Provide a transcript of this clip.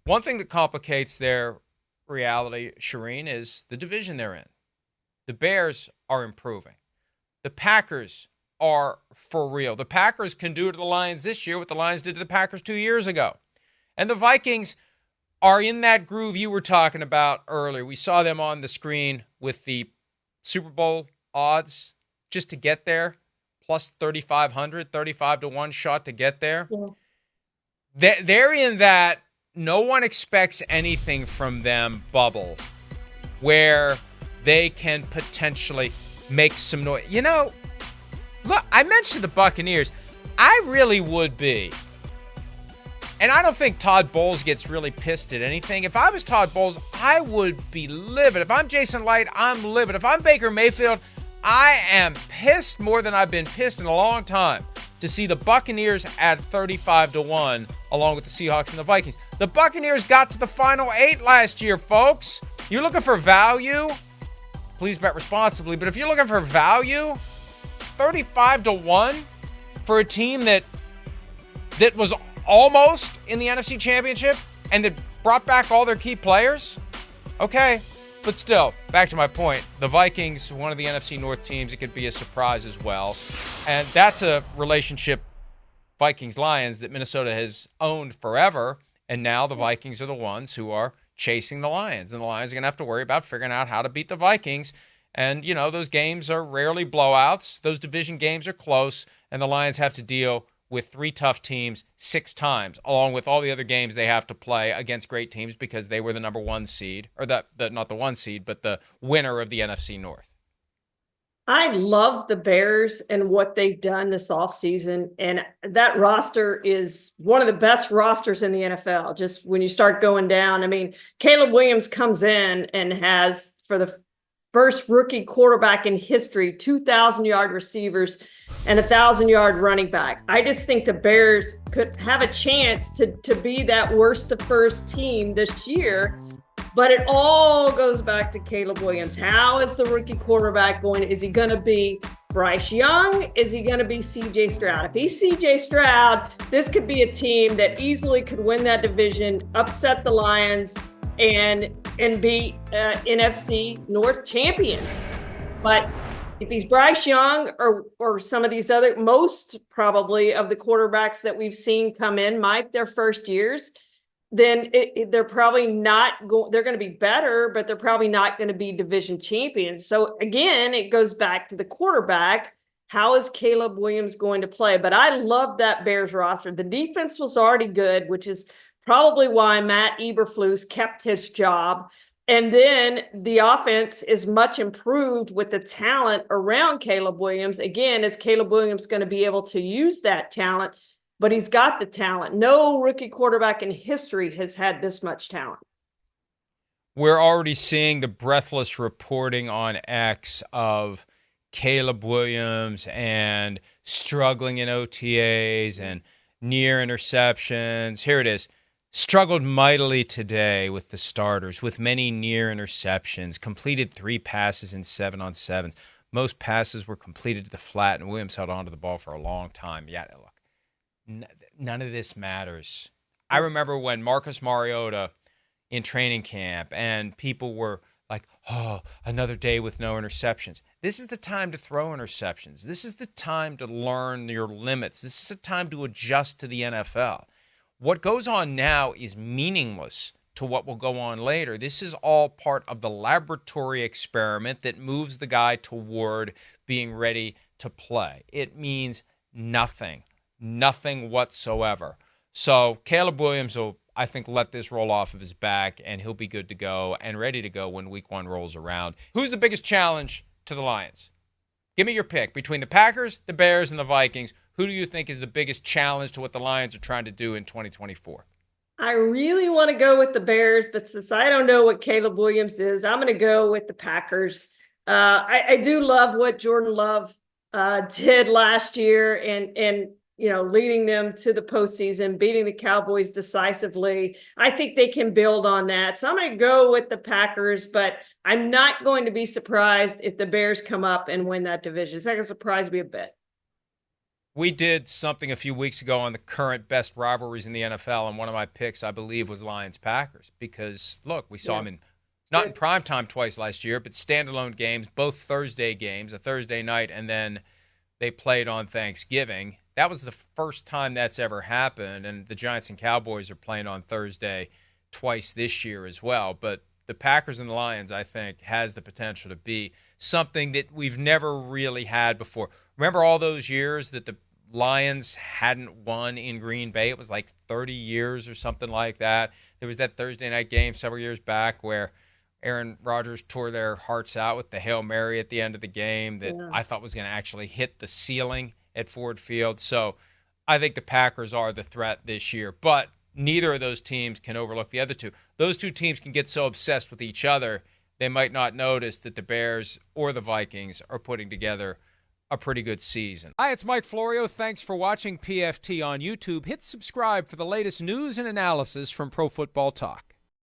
One thing that complicates their reality, Charean, is the division they're in. The Bears are improving. The Packers are for real. The Packers can do to the Lions this year what the Lions did to the Packers 2 years ago. And the Vikings are in that groove you were talking about earlier. We saw them on the screen with the Super Bowl odds just to get there, plus 3,500, 35 to 1 shot to get there. Yeah. They're in that no one expects anything from them bubble where they can potentially make some noise. You know, look, I mentioned the Buccaneers. I really would be. And I don't think Todd Bowles gets really pissed at anything. If I was Todd Bowles, I would be livid. If I'm Jason Light, I'm livid. If I'm Baker Mayfield, I am pissed more than I've been pissed in a long time to see the Buccaneers at 35 to 1 along with the Seahawks and the Vikings. The Buccaneers got to the final 8 last year, folks. You're looking for value? Please bet responsibly. But if you're looking for value, 35 to 1 for a team that was almost in the NFC Championship and that brought back all their key players? Okay, but still, back to my point, the Vikings, one of the NFC North teams, it could be a surprise as well. And that's a relationship, Vikings-Lions, that Minnesota has owned forever, and now the Vikings are the ones who are chasing the Lions, and the Lions are going to have to worry about figuring out how to beat the Vikings. And, you know, those games are rarely blowouts. Those division games are close, and the Lions have to deal with 3 tough teams 6 times, along with all the other games they have to play against great teams because they were the number 1 seed, or not the 1 seed, but the winner of the NFC North. I love the Bears and what they've done this offseason. And that roster is one of the best rosters in the NFL. Just when you start going down, I mean, Caleb Williams comes in and has, for the first rookie quarterback in history, 2,000-yard receivers and 1,000-yard running back. I just think the Bears could have a chance to be that worst to first team this year. But it all goes back to Caleb Williams. How is the rookie quarterback going? Is he going to be Bryce Young? Is he going to be C.J. Stroud? If he's C.J. Stroud, this could be a team that easily could win that division, upset the Lions, and be NFC North champions. But if he's Bryce Young or some of these other, most probably of the quarterbacks that we've seen come in, their first years, then they're probably not going. They're going to be better, but they're probably not going to be division champions. So again, it goes back to the quarterback. How is Caleb Williams going to play? But I love that Bears roster. The defense was already good, which is probably why Matt Eberflus kept his job. And then the offense is much improved with the talent around Caleb Williams. Again, is Caleb Williams going to be able to use that talent? But he's got the talent. No rookie quarterback in history has had this much talent. We're already seeing the breathless reporting on X of Caleb Williams and struggling in OTAs and near interceptions. Here it is. Struggled mightily today with the starters, with many near interceptions, completed 3 passes in 7-on-7s. Most passes were completed to the flat, and Williams held onto the ball for a long time. Yeah, look. None of this matters. I remember when Marcus Mariota in training camp and people were like, oh, another day with no interceptions. This is the time to throw interceptions. This is the time to learn your limits. This is the time to adjust to the NFL. What goes on now is meaningless to what will go on later. This is all part of the laboratory experiment that moves the guy toward being ready to play. It means nothing. Nothing whatsoever. So Caleb Williams will, I think, let this roll off of his back, and he'll be good to go and ready to go when week 1 rolls around. Who's the biggest challenge to the Lions? Give me your pick. Between the Packers, the Bears, and the Vikings, who do you think is the biggest challenge to what the Lions are trying to do in 2024? I really want to go with the Bears, but since I don't know what Caleb Williams is, I'm going to go with the Packers. I do love what Jordan Love did last year and leading them to the postseason, beating the Cowboys decisively. I think they can build on that. So I'm going to go with the Packers, but I'm not going to be surprised if the Bears come up and win that division. It's not going to surprise me a bit. We did something a few weeks ago on the current best rivalries in the NFL, and one of my picks, I believe, was Lions-Packers. Because, look, we saw them not in primetime twice last year, but standalone games, both Thursday games, a Thursday night, and then they played on Thanksgiving. That was the first time that's ever happened, and the Giants and Cowboys are playing on Thursday twice this year as well. But the Packers and the Lions, I think, has the potential to be something that we've never really had before. Remember all those years that the Lions hadn't won in Green Bay? It was like 30 years or something like that. There was that Thursday night game several years back where Aaron Rodgers tore their hearts out with the Hail Mary at the end of the game that I thought was going to actually hit the ceiling at Ford Field. So I think the Packers are the threat this year, but neither of those teams can overlook the other two. Those two teams can get so obsessed with each other, they might not notice that the Bears or the Vikings are putting together a pretty good season. Hi, it's Mike Florio. Thanks for watching PFT on YouTube. Hit subscribe for the latest news and analysis from Pro Football Talk.